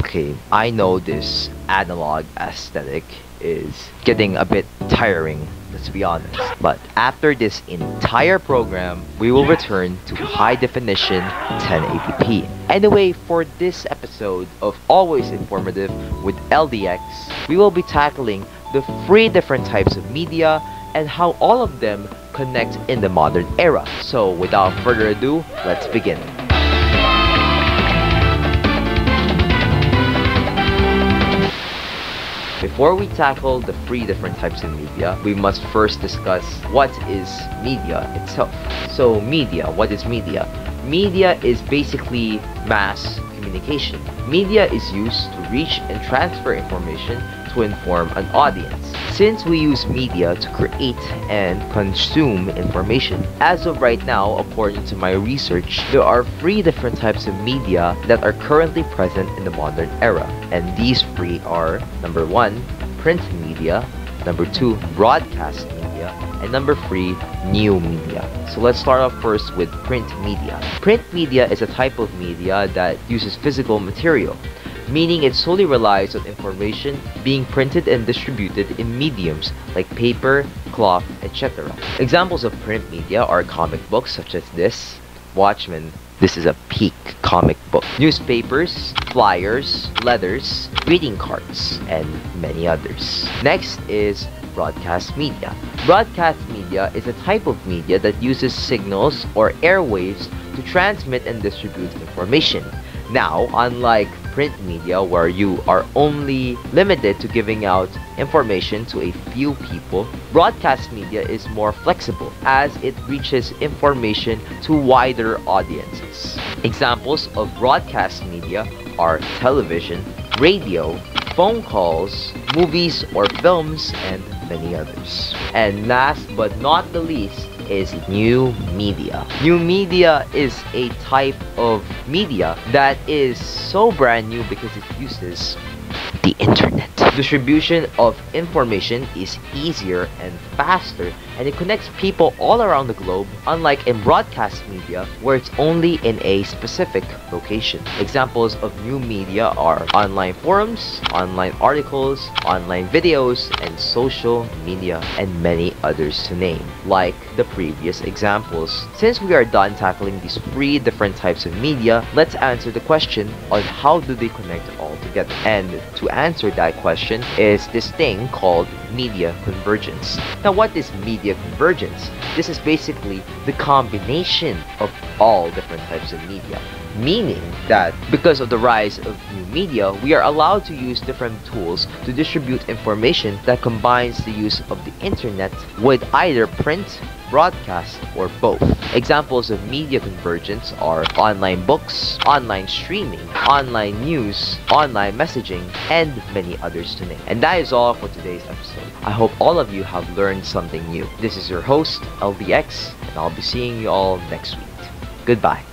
Okay, I know this analog aesthetic is getting a bit tiring, let's be honest. But after this entire program, we will return to high definition 1080p. Anyway, for this episode of Always Informative with LDX, we will be tackling the 3 different types of media and how all of them connect in the modern era. So without further ado, let's begin. Before we tackle the 3 different types of media, we must first discuss what is media itself. So media, what is media? Media is basically mass communication. Media is used to reach and transfer information to inform an audience. Since we use media to create and consume information, as of right now, according to my research, there are 3 different types of media that are currently present in the modern era. And these 3 are, number 1, print media, number 2, broadcast media, and number 3, new media. So let's start off first with print media. Print media is a type of media that uses physical material, meaning it solely relies on information being printed and distributed in mediums like paper, cloth, etc. Examples of print media are comic books such as this, Watchmen. This is a peak comic book. Newspapers, flyers, letters, greeting cards, and many others. Next is broadcast media. Broadcast media is a type of media that uses signals or airwaves to transmit and distribute information. Now, unlike print media where you are only limited to giving out information to a few people, broadcast media is more flexible as it reaches information to wider audiences. Examples of broadcast media are television, radio, phone calls, movies or films, and many others. And last but not the least is new media. New media is a type of media that is so brand new because it uses the internet. Distribution of information is easier and faster, and it connects people all around the globe, unlike in broadcast media where it's only in a specific location. Examples of new media are online forums, online articles, online videos, and social media, and many others to name, like the previous examples. Since we are done tackling these 3 different types of media, let's answer the question on how do they connect all together. And to answer that question is this thing called media convergence. Now, what is media convergence? This is basically the combination of all different types of media, meaning that because of the rise of new media, we are allowed to use different tools to distribute information that combines the use of the internet with either print, broadcast, or both. Examples of media convergence are online books, online streaming, online news, online messaging, and many others to name. And that is all for today's episode. I hope all of you have learned something new. This is your host, LDX, and I'll be seeing you all next week. Goodbye.